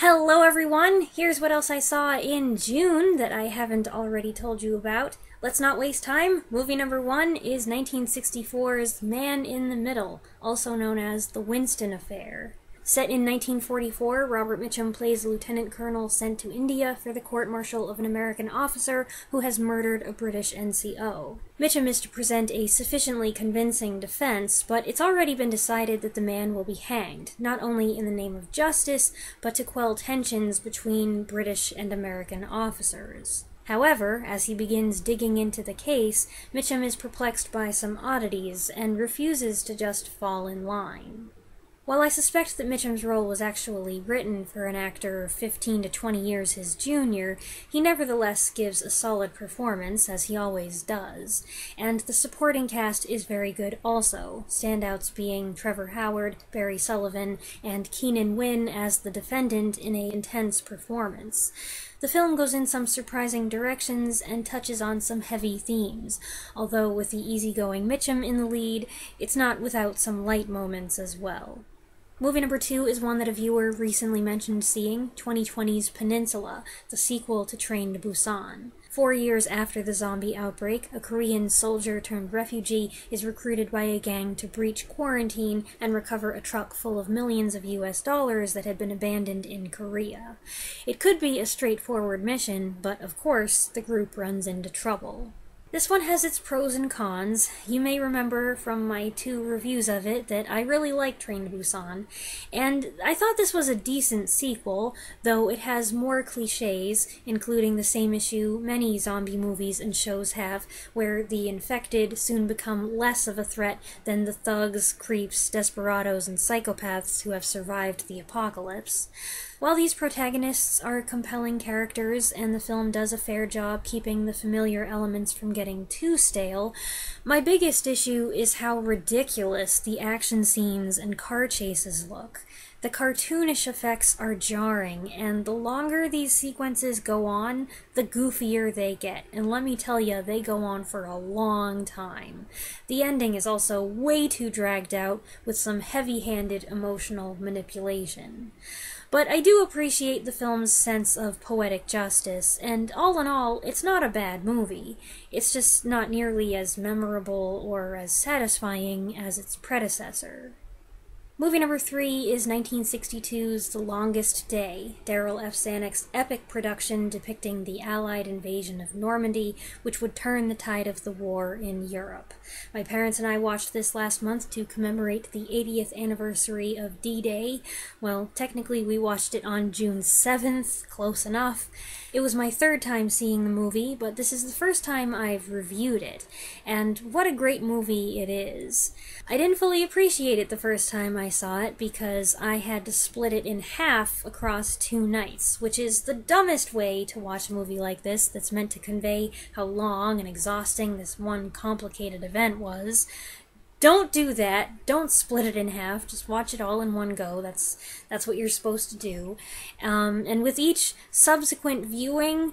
Hello everyone! Here's what else I saw in June that I haven't already told you about. Let's not waste time. Movie number 1 is 1964's Man in the Middle, also known as The Winston Affair. Set in 1944, Robert Mitchum plays a lieutenant colonel sent to India for the court-martial of an American officer who has murdered a British NCO. Mitchum is to present a sufficiently convincing defense, but it's already been decided that the man will be hanged, not only in the name of justice, but to quell tensions between British and American officers. However, as he begins digging into the case, Mitchum is perplexed by some oddities and refuses to just fall in line. While I suspect that Mitchum's role was actually written for an actor 15 to 20 years his junior, he nevertheless gives a solid performance, as he always does, and the supporting cast is very good also, standouts being Trevor Howard, Barry Sullivan, and Keenan Wynn as the defendant in an intense performance. The film goes in some surprising directions and touches on some heavy themes, although with the easygoing Mitchum in the lead, it's not without some light moments as well. Movie number 2 is one that a viewer recently mentioned seeing, 2020's Peninsula, the sequel to Train to Busan. 4 years after the zombie outbreak, a Korean soldier-turned-refugee is recruited by a gang to breach quarantine and recover a truck full of millions of US dollars that had been abandoned in Korea. It could be a straightforward mission, but of course, the group runs into trouble. This one has its pros and cons. You may remember from my 2 reviews of it that I really liked Train to Busan, and I thought this was a decent sequel, though it has more cliches, including the same issue many zombie movies and shows have, where the infected soon become less of a threat than the thugs, creeps, desperados, and psychopaths who have survived the apocalypse. While these protagonists are compelling characters and the film does a fair job keeping the familiar elements from getting too stale, my biggest issue is how ridiculous the action scenes and car chases look. The cartoonish effects are jarring, and the longer these sequences go on, the goofier they get, and let me tell you, they go on for a long time. The ending is also way too dragged out, with some heavy-handed emotional manipulation. But I do appreciate the film's sense of poetic justice, and all in all, it's not a bad movie. It's just not nearly as memorable or as satisfying as its predecessor. Movie number 3 is 1962's The Longest Day, Darryl F. Zanuck's epic production depicting the Allied invasion of Normandy, which would turn the tide of the war in Europe. My parents and I watched this last month to commemorate the 80th anniversary of D-Day. Well, technically we watched it on June 7th, close enough. It was my 3rd time seeing the movie, but this is the first time I've reviewed it, and what a great movie it is. I didn't fully appreciate it the first time I saw it because I had to split it in half across 2 nights, which is the dumbest way to watch a movie like this that's meant to convey how long and exhausting this one complicated event was. Don't do that. Don't split it in half. Just watch it all in one go. That's what you're supposed to do. And with each subsequent viewing,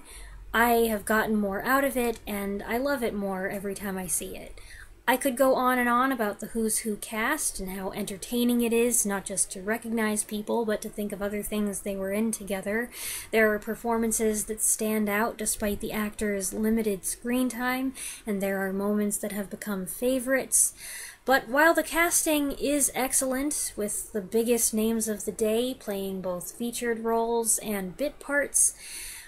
I have gotten more out of it, and I love it more every time I see it. I could go on and on about the Who's Who cast and how entertaining it is, not just to recognize people, but to think of other things they were in together. There are performances that stand out despite the actors' limited screen time, and there are moments that have become favorites. But while the casting is excellent, with the biggest names of the day playing both featured roles and bit parts,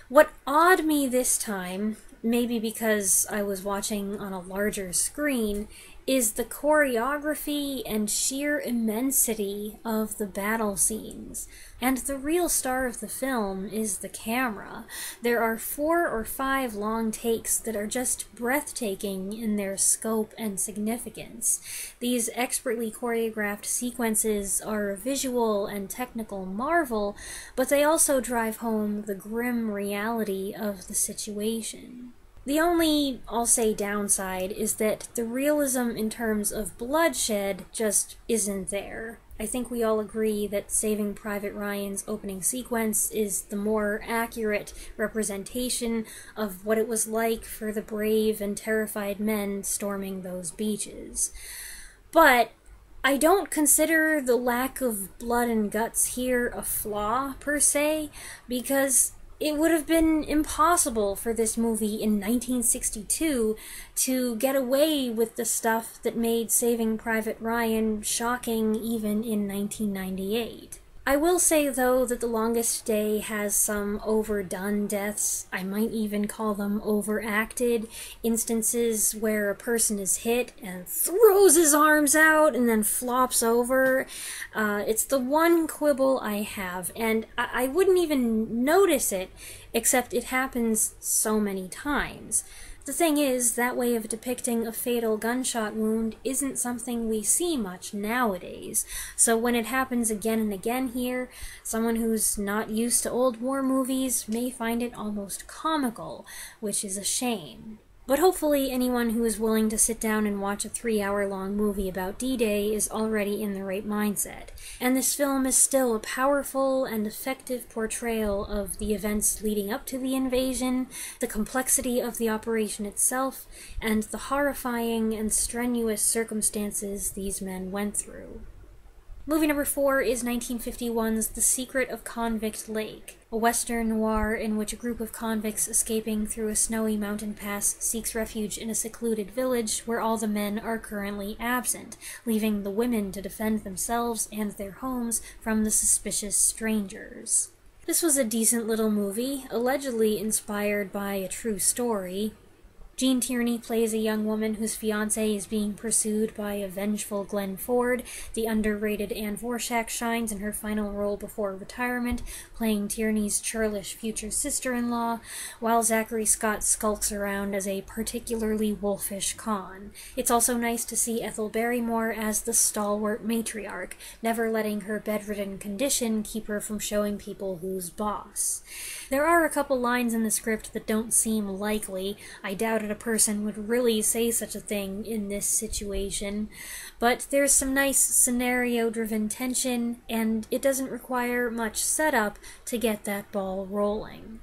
what awed me this time, maybe because I was watching on a larger screen, is the choreography and sheer immensity of the battle scenes. And the real star of the film is the camera. There are 4 or 5 long takes that are just breathtaking in their scope and significance. These expertly choreographed sequences are a visual and technical marvel, but they also drive home the grim reality of the situation. The only, I'll say, downside is that the realism in terms of bloodshed just isn't there. I think we all agree that Saving Private Ryan's opening sequence is the more accurate representation of what it was like for the brave and terrified men storming those beaches. But I don't consider the lack of blood and guts here a flaw, per se, because it would have been impossible for this movie in 1962 to get away with the stuff that made Saving Private Ryan shocking even in 1998. I will say, though, that The Longest Day has some overdone deaths. I might even call them overacted instances where a person is hit and throws his arms out and then flops over. It's the one quibble I have, and I wouldn't even notice it, except it happens so many times. The thing is, that way of depicting a fatal gunshot wound isn't something we see much nowadays, so when it happens again and again here, someone who's not used to old war movies may find it almost comical, which is a shame. But hopefully anyone who is willing to sit down and watch a 3-hour-long movie about D-Day is already in the right mindset. And this film is still a powerful and effective portrayal of the events leading up to the invasion, the complexity of the operation itself, and the horrifying and strenuous circumstances these men went through. Movie number 4 is 1951's The Secret of Convict Lake, a western noir in which a group of convicts escaping through a snowy mountain pass seeks refuge in a secluded village where all the men are currently absent, leaving the women to defend themselves and their homes from the suspicious strangers. This was a decent little movie, allegedly inspired by a true story. Jean Tierney plays a young woman whose fiancé is being pursued by a vengeful Glenn Ford. The underrated Anne Vorschach shines in her final role before retirement, playing Tierney's churlish future sister-in-law, while Zachary Scott skulks around as a particularly wolfish con. It's also nice to see Ethel Barrymore as the stalwart matriarch, never letting her bedridden condition keep her from showing people who's boss. There are a couple lines in the script that don't seem likely. I doubt a person would really say such a thing in this situation, but there's some nice scenario-driven tension, and it doesn't require much setup to get that ball rolling.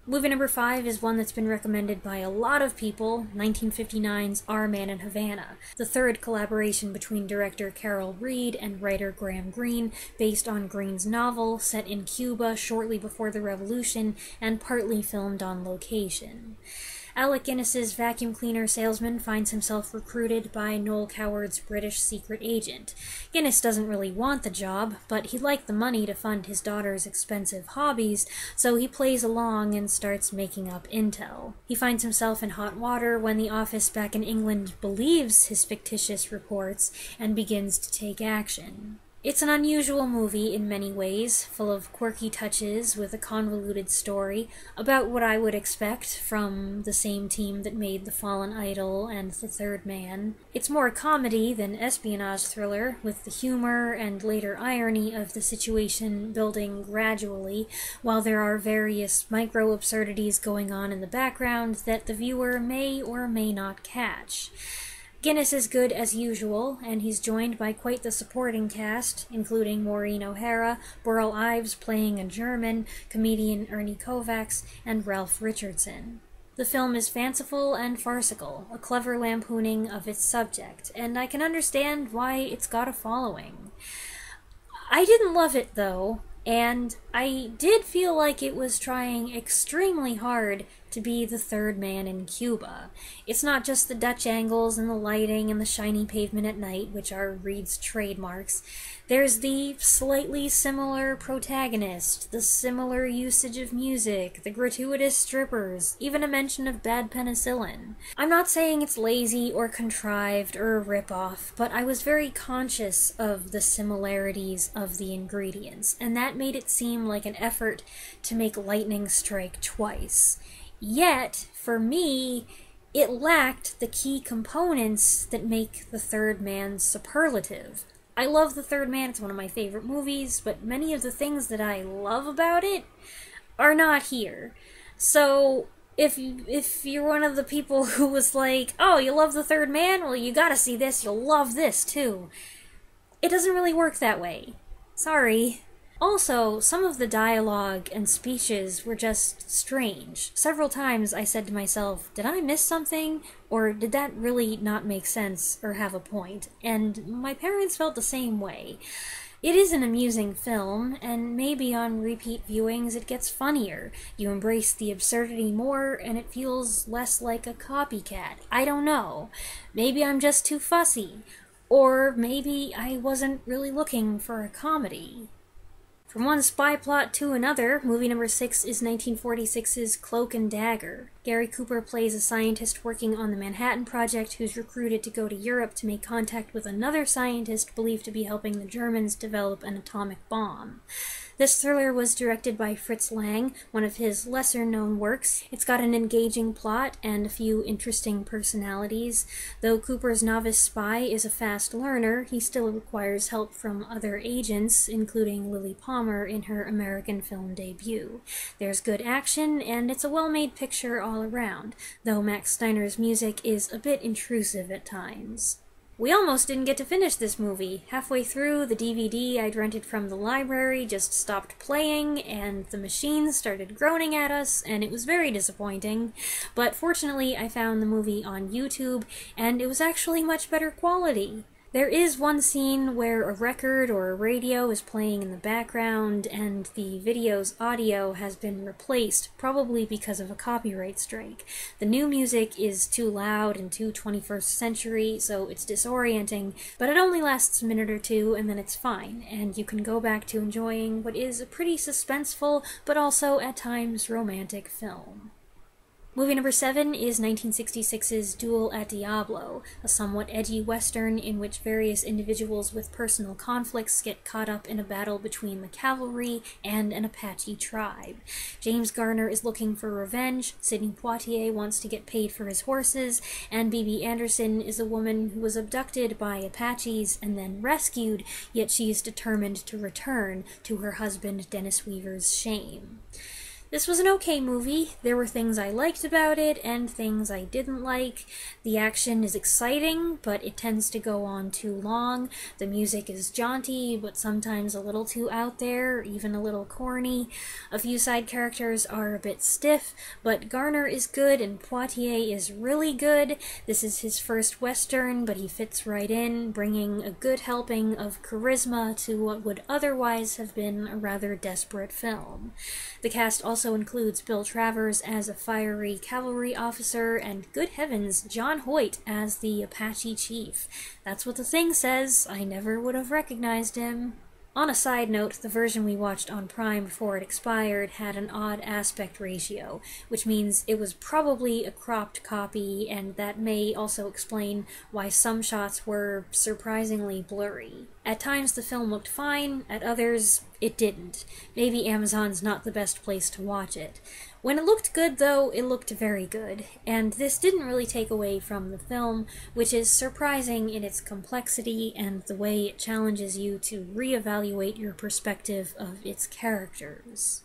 Movie number 5 is one that's been recommended by a lot of people, 1959's Our Man in Havana, the third collaboration between director Carol Reed and writer Graham Greene, based on Greene's novel, set in Cuba shortly before the revolution and partly filmed on location. Alec Guinness's vacuum cleaner salesman finds himself recruited by Noel Coward's British secret agent. Guinness doesn't really want the job, but he'd like the money to fund his daughter's expensive hobbies, so he plays along and starts making up intel. He finds himself in hot water when the office back in England believes his fictitious reports and begins to take action. It's an unusual movie in many ways, full of quirky touches with a convoluted story, about what I would expect from the same team that made The Fallen Idol and The Third Man. It's more comedy than espionage thriller, with the humor and later irony of the situation building gradually, while there are various micro-absurdities going on in the background that the viewer may or may not catch. Guinness is good as usual, and he's joined by quite the supporting cast, including Maureen O'Hara, Burl Ives playing a German, comedian Ernie Kovacs, and Ralph Richardson. The film is fanciful and farcical, a clever lampooning of its subject, and I can understand why it's got a following. I didn't love it, though, and I did feel like it was trying extremely hard to be the third man in Cuba. It's not just the Dutch angles and the lighting and the shiny pavement at night, which are Reed's trademarks. There's the slightly similar protagonist, the similar usage of music, the gratuitous strippers, even a mention of bad penicillin. I'm not saying it's lazy or contrived or a rip-off, but I was very conscious of the similarities of the ingredients, and that made it seem like an effort to make lightning strike twice. Yet, for me, it lacked the key components that make The Third Man superlative. I love The Third Man, it's one of my favorite movies, but many of the things that I love about it are not here. So, if you're one of the people who was like, oh, you love The Third Man? Well, you gotta see this, you'll love this too. It doesn't really work that way. Sorry. Also, some of the dialogue and speeches were just strange. Several times I said to myself, did I miss something? Or did that really not make sense or have a point? And my parents felt the same way. It is an amusing film, and maybe on repeat viewings it gets funnier. You embrace the absurdity more, and it feels less like a copycat. I don't know. Maybe I'm just too fussy. Or maybe I wasn't really looking for a comedy. From one spy plot to another, movie number 6 is 1946's Cloak and Dagger. Gary Cooper plays a scientist working on the Manhattan Project who's recruited to go to Europe to make contact with another scientist believed to be helping the Germans develop an atomic bomb. This thriller was directed by Fritz Lang, one of his lesser-known works. It's got an engaging plot and a few interesting personalities. Though Cooper's novice spy is a fast learner, he still requires help from other agents, including Lily Palmer in her American film debut. There's good action, and it's a well-made picture all around, though Max Steiner's music is a bit intrusive at times. We almost didn't get to finish this movie. Halfway through, the DVD I'd rented from the library just stopped playing, and the machine started groaning at us, and it was very disappointing. But fortunately, I found the movie on YouTube, and it was actually much better quality. There is one scene where a record or a radio is playing in the background, and the video's audio has been replaced, probably because of a copyright strike. The new music is too loud and too 21st century, so it's disorienting, but it only lasts a minute or two, and then it's fine, and you can go back to enjoying what is a pretty suspenseful, but also at times romantic film. Movie number 7 is 1966's Duel at Diablo, a somewhat edgy western in which various individuals with personal conflicts get caught up in a battle between the cavalry and an Apache tribe. James Garner is looking for revenge, Sidney Poitier wants to get paid for his horses, and Bibi Anderson is a woman who was abducted by Apaches and then rescued, yet she is determined to return to her husband Dennis Weaver's shame. This was an okay movie. There were things I liked about it and things I didn't like. The action is exciting, but it tends to go on too long. The music is jaunty, but sometimes a little too out there, even a little corny. A few side characters are a bit stiff, but Garner is good and Poitier is really good. This is his first Western, but he fits right in, bringing a good helping of charisma to what would otherwise have been a rather desperate film. The cast also includes Bill Travers as a fiery cavalry officer, and good heavens, John Hoyt as the Apache chief. That's what the thing says. I never would have recognized him. On a side note, the version we watched on Prime before it expired had an odd aspect ratio, which means it was probably a cropped copy, and that may also explain why some shots were surprisingly blurry. At times the film looked fine, at others it didn't. Maybe Amazon's not the best place to watch it. When it looked good, though, it looked very good, and this didn't really take away from the film, which is surprising in its complexity and the way it challenges you to reevaluate your perspective of its characters.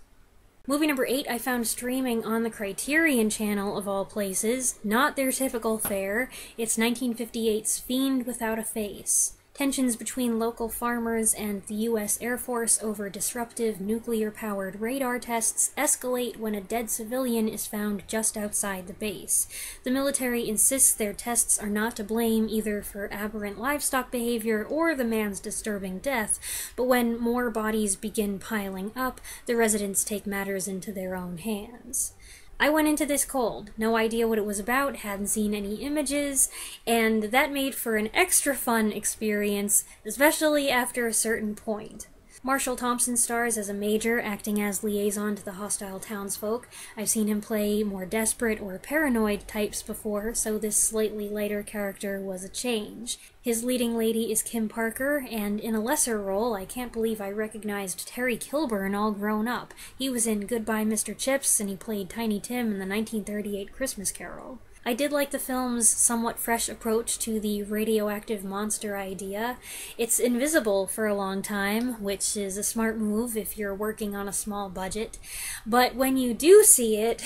Movie number 8 I found streaming on the Criterion channel, of all places, not their typical fare. It's 1958's Fiend Without a Face. Tensions between local farmers and the U.S. Air Force over disruptive nuclear-powered radar tests escalate when a dead civilian is found just outside the base. The military insists their tests are not to blame either for aberrant livestock behavior or the man's disturbing death, but when more bodies begin piling up, the residents take matters into their own hands. I went into this cold, no idea what it was about, hadn't seen any images, and that made for an extra fun experience, especially after a certain point. Marshall Thompson stars as a major, acting as liaison to the hostile townsfolk. I've seen him play more desperate or paranoid types before, so this slightly lighter character was a change. His leading lady is Kim Parker, and in a lesser role, I can't believe I recognized Terry Kilburn all grown up. He was in Goodbye Mr. Chips, and he played Tiny Tim in the 1938 Christmas Carol. I did like the film's somewhat fresh approach to the radioactive monster idea. It's invisible for a long time, which is a smart move if you're working on a small budget. But when you do see it,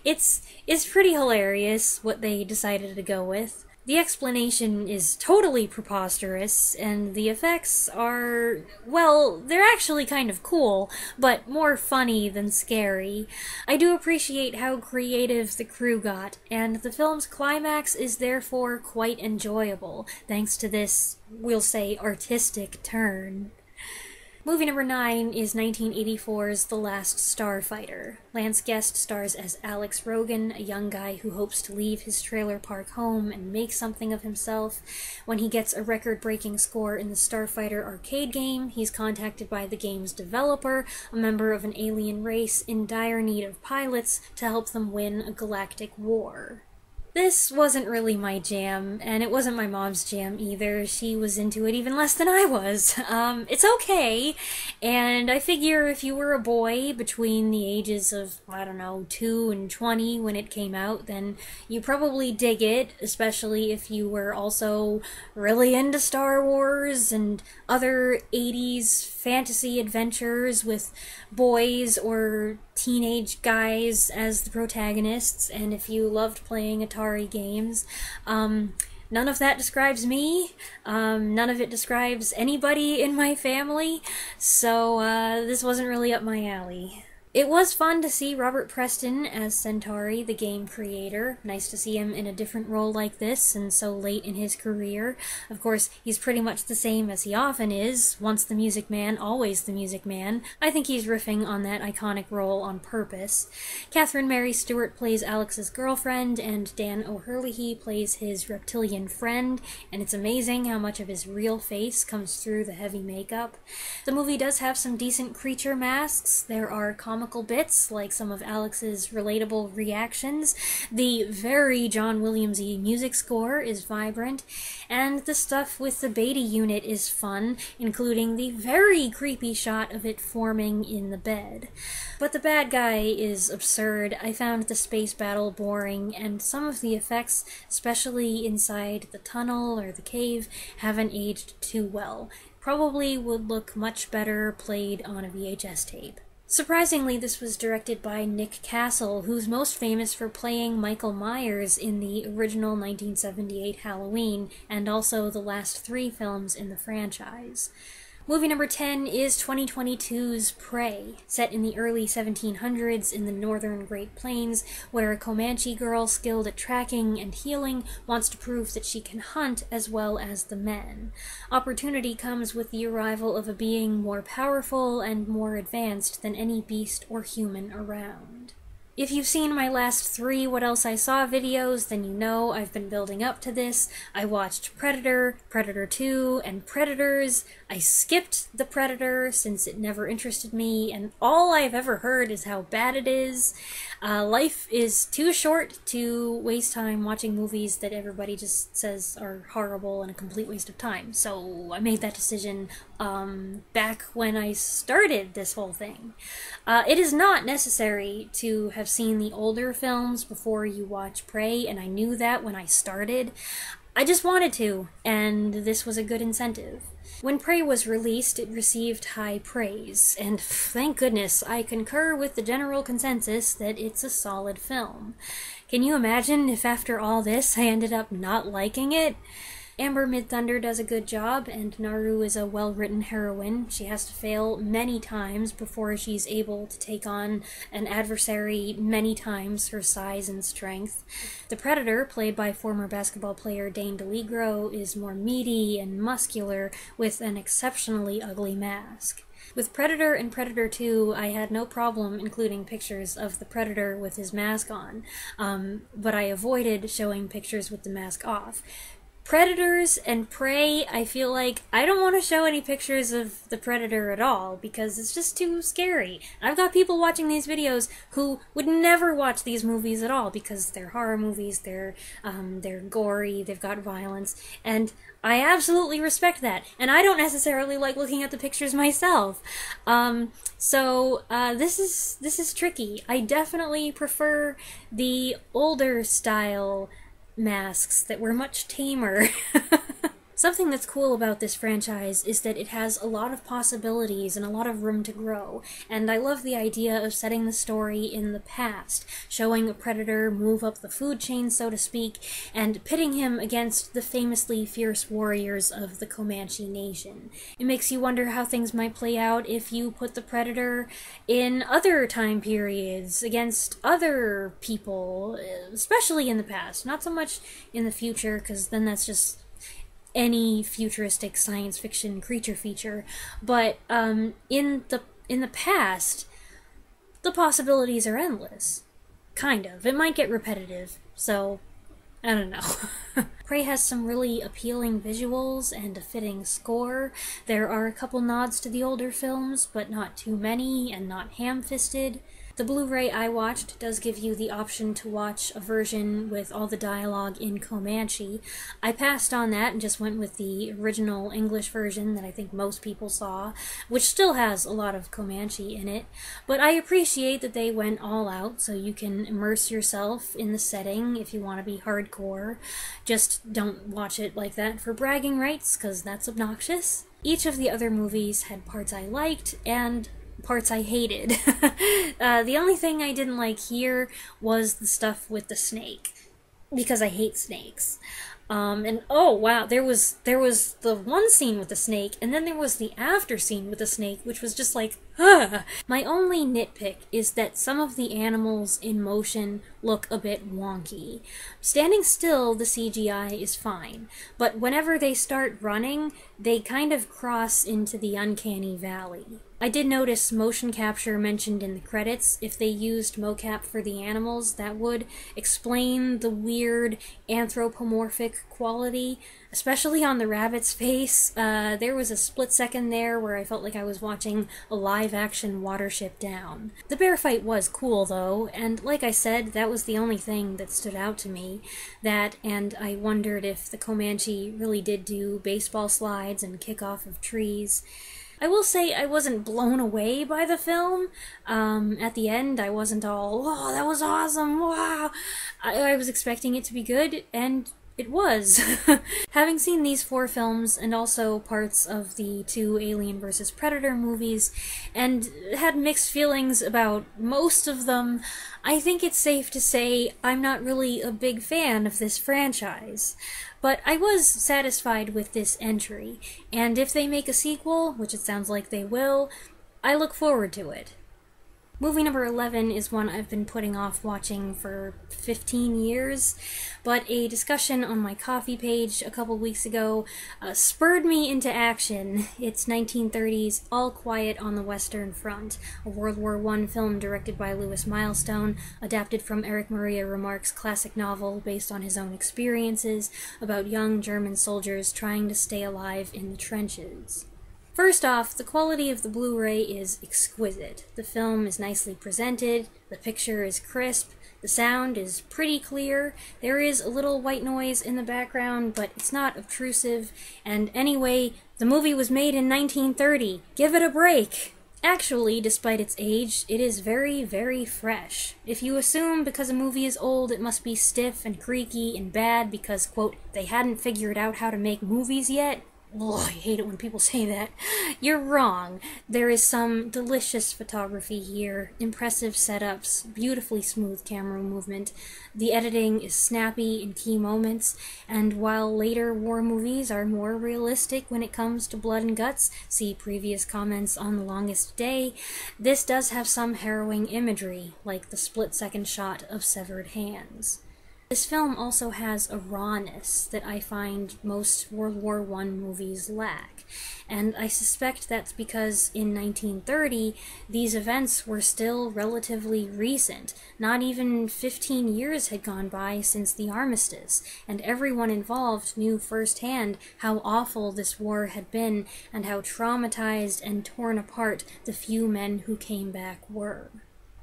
it's pretty hilarious what they decided to go with. The explanation is totally preposterous, and the effects are, well, they're actually kind of cool, but more funny than scary. I do appreciate how creative the crew got, and the film's climax is therefore quite enjoyable, thanks to this, we'll say, artistic turn. Movie number 9 is 1984's The Last Starfighter. Lance Guest stars as Alex Rogan, a young guy who hopes to leave his trailer park home and make something of himself. When he gets a record-breaking score in the Starfighter arcade game, he's contacted by the game's developer, a member of an alien race in dire need of pilots, to help them win a galactic war. This wasn't really my jam, and it wasn't my mom's jam either. She was into it even less than I was. It's okay, and I figure if you were a boy between the ages of, I don't know, 2 and 20 when it came out, then you probably dig it, especially if you were also really into Star Wars and other 80s fantasy adventures with boys or teenage guys as the protagonists, and if you loved playing Atari games. None of that describes me. None of it describes anybody in my family, so this wasn't really up my alley. It was fun to see Robert Preston as Centauri, the game creator. Nice to see him in a different role like this, and so late in his career. Of course, he's pretty much the same as he often is. Once the Music Man, always the Music Man. I think he's riffing on that iconic role on purpose. Catherine Mary Stewart plays Alex's girlfriend, and Dan O'Herlihy plays his reptilian friend, and it's amazing how much of his real face comes through the heavy makeup. The movie does have some decent creature masks. There are comical bits, like some of Alex's relatable reactions. The very John Williams-y music score is vibrant, and the stuff with the Beta unit is fun, including the very creepy shot of it forming in the bed. But the bad guy is absurd. I found the space battle boring, and some of the effects, especially inside the tunnel or the cave, haven't aged too well. Probably would look much better played on a VHS tape. Surprisingly, this was directed by Nick Castle, who's most famous for playing Michael Myers in the original 1978 Halloween, and also the last 3 films in the franchise. Movie number 10 is 2022's Prey, set in the early 1700s in the northern Great Plains, where a Comanche girl skilled at tracking and healing wants to prove that she can hunt as well as the men. Opportunity comes with the arrival of a being more powerful and more advanced than any beast or human around. If you've seen my last 3 What Else I Saw videos, then you know I've been building up to this. I watched Predator, Predator 2, and Predators. I skipped The Predator since it never interested me, and all I've ever heard is how bad it is. Life is too short to waste time watching movies that everybody just says are horrible and a complete waste of time. So I made that decision back when I started this whole thing. It is not necessary to have seen the older films before you watch Prey, and I knew that when I started. I just wanted to, and this was a good incentive. When Prey was released, it received high praise, and thank goodness, I concur with the general consensus that it's a solid film. Can you imagine if after all this I ended up not liking it? Amber Midthunder does a good job, and Naru is a well-written heroine. She has to fail many times before she's able to take on an adversary many times her size and strength. The Predator, played by former basketball player Dane DeLiegro, is more meaty and muscular with an exceptionally ugly mask. With Predator and Predator 2, I had no problem including pictures of the Predator with his mask on, but I avoided showing pictures with the mask off. Predators and Prey, I feel like I don't want to show any pictures of the Predator at all because it's just too scary. I've got people watching these videos who would never watch these movies at all because they're horror movies, they're gory, they've got violence, and I absolutely respect that. And I don't necessarily like looking at the pictures myself. This is tricky. I definitely prefer the older style masks that were much tamer. Something that's cool about this franchise is that it has a lot of possibilities and a lot of room to grow, and I love the idea of setting the story in the past, showing a predator move up the food chain, so to speak, and pitting him against the famously fierce warriors of the Comanche Nation. It makes you wonder how things might play out if you put the predator in other time periods, against other people, especially in the past, not so much in the future, because then that's just any futuristic science fiction creature feature, but in the past, the possibilities are endless. Kind of. It might get repetitive, so I don't know. Prey has some really appealing visuals and a fitting score. There are a couple nods to the older films, but not too many and not ham-fisted. The Blu-ray I watched does give you the option to watch a version with all the dialogue in Comanche. I passed on that and just went with the original English version that I think most people saw, which still has a lot of Comanche in it. But I appreciate that they went all out, so you can immerse yourself in the setting if you want to be hardcore. Just don't watch it like that for bragging rights, because that's obnoxious. Each of the other movies had parts I liked and parts I hated. The only thing I didn't like here was the stuff with the snake, because I hate snakes. And oh wow, there was the one scene with the snake, and then there was the after scene with the snake, which was just like, ah! My only nitpick is that some of the animals in motion look a bit wonky. Standing still, the CGI is fine, but whenever they start running, they kind of cross into the uncanny valley. I did notice motion capture mentioned in the credits. If they used mocap for the animals, that would explain the weird anthropomorphic quality, especially on the rabbit's face. There was a split second there where I felt like I was watching a live-action Watership Down. The bear fight was cool, though, and like I said, that was the only thing that stood out to me. That, and I wondered if the Comanche really did do baseball slides and kick off of trees. I will say I wasn't blown away by the film. At the end, I wasn't all, oh, that was awesome, wow! I was expecting it to be good, and it was. Having seen these 4 films, and also parts of the 2 Alien vs. Predator movies, and had mixed feelings about most of them, I think it's safe to say I'm not really a big fan of this franchise. But I was satisfied with this entry, and if they make a sequel, which it sounds like they will, I look forward to it. Movie number 11 is one I've been putting off watching for 15 years, but a discussion on my Coffee page a couple weeks ago spurred me into action. It's 1930's All Quiet on the Western Front, a World War I film directed by Louis Milestone, adapted from Eric Maria Remarque's classic novel based on his own experiences about young German soldiers trying to stay alive in the trenches. First off, the quality of the Blu-ray is exquisite. The film is nicely presented, the picture is crisp, the sound is pretty clear, there is a little white noise in the background, but it's not obtrusive, and anyway, the movie was made in 1930. Give it a break! Actually, despite its age, it is very, very fresh. If you assume because a movie is old it must be stiff and creaky and bad because, quote, they hadn't figured out how to make movies yet, ugh, I hate it when people say that. You're wrong. There is some delicious photography here, impressive setups, beautifully smooth camera movement. The editing is snappy in key moments, and while later war movies are more realistic when it comes to blood and guts, see previous comments on The Longest Day, this does have some harrowing imagery, like the split-second shot of severed hands. This film also has a rawness that I find most World War I movies lack, and I suspect that's because in 1930, these events were still relatively recent. Not even 15 years had gone by since the armistice, and everyone involved knew firsthand how awful this war had been and how traumatized and torn apart the few men who came back were.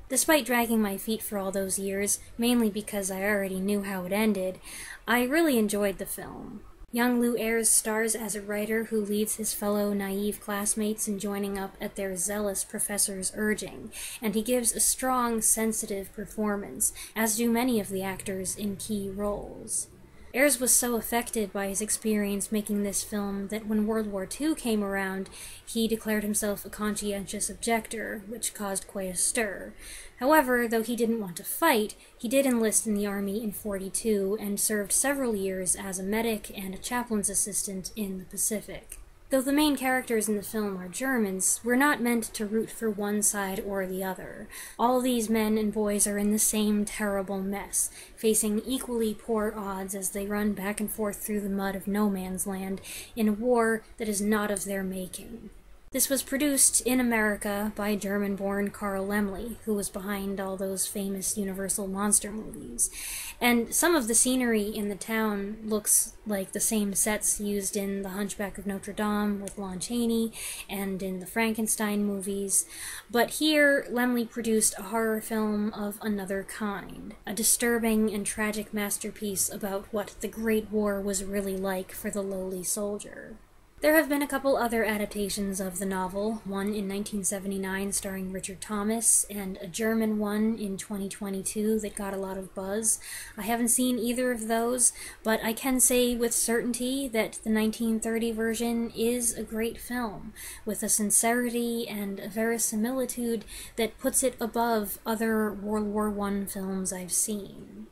Despite dragging my feet for all those years, mainly because I already knew how it ended, I really enjoyed the film. Young Lew Ayres stars as a writer who leads his fellow naive classmates in joining up at their zealous professor's urging, and he gives a strong, sensitive performance, as do many of the actors in key roles. Ayres was so affected by his experience making this film that when World War II came around, he declared himself a conscientious objector, which caused quite a stir. However, though he didn't want to fight, he did enlist in the army in '42 and served several years as a medic and a chaplain's assistant in the Pacific. Though the main characters in the film are Germans, we're not meant to root for one side or the other. All these men and boys are in the same terrible mess, facing equally poor odds as they run back and forth through the mud of no man's land in a war that is not of their making. This was produced in America by German-born Carl Laemmle, who was behind all those famous Universal monster movies. And some of the scenery in the town looks like the same sets used in The Hunchback of Notre Dame with Lon Chaney and in the Frankenstein movies. But here, Laemmle produced a horror film of another kind, a disturbing and tragic masterpiece about what the Great War was really like for the lowly soldier. There have been a couple other adaptations of the novel, one in 1979 starring Richard Thomas, and a German one in 2022 that got a lot of buzz. I haven't seen either of those, but I can say with certainty that the 1930 version is a great film, with a sincerity and a verisimilitude that puts it above other World War I films I've seen.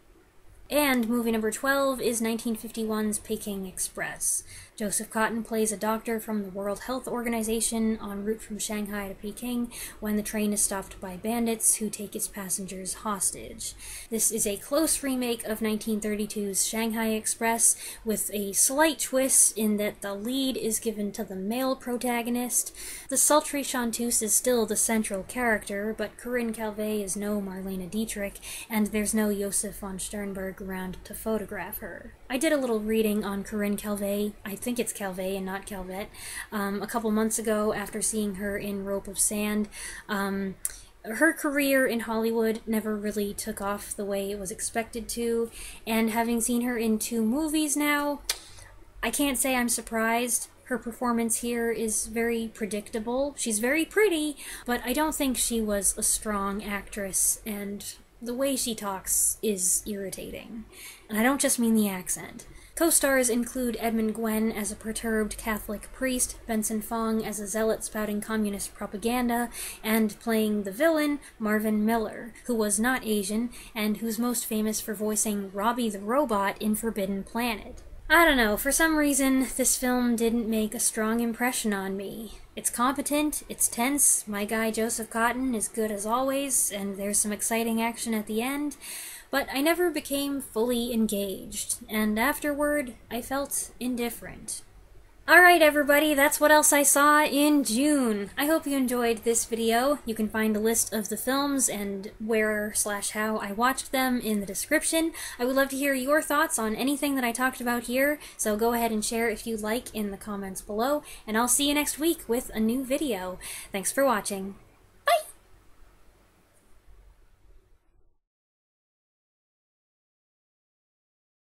And movie number 12 is 1951's Peking Express. Joseph Cotten plays a doctor from the World Health Organization en route from Shanghai to Peking when the train is stopped by bandits who take its passengers hostage. This is a close remake of 1932's Shanghai Express, with a slight twist in that the lead is given to the male protagonist. The sultry chanteuse is still the central character, but Corinne Calvet is no Marlene Dietrich, and there's no Josef von Sternberg around to photograph her. I did a little reading on Corinne Calvet, I think it's Calvet and not Calvet, a couple months ago after seeing her in Rope of Sand. Her career in Hollywood never really took off the way it was expected to, and having seen her in 2 movies now, I can't say I'm surprised. Her performance here is very predictable. She's very pretty, but I don't think she was a strong actress, and the way she talks is irritating. And I don't just mean the accent. Co-stars include Edmund Gwenn as a perturbed Catholic priest, Benson Fong as a zealot spouting communist propaganda, and playing the villain, Marvin Miller, who was not Asian, and who's most famous for voicing Robbie the Robot in Forbidden Planet. I don't know, for some reason, this film didn't make a strong impression on me. It's competent, it's tense, my guy Joseph Cotten is good as always, and there's some exciting action at the end, but I never became fully engaged, and afterward, I felt indifferent. Alright everybody, that's what else I saw in June. I hope you enjoyed this video. You can find a list of the films and where/how I watched them in the description. I would love to hear your thoughts on anything that I talked about here, so go ahead and share if you like in the comments below, and I'll see you next week with a new video. Thanks for watching.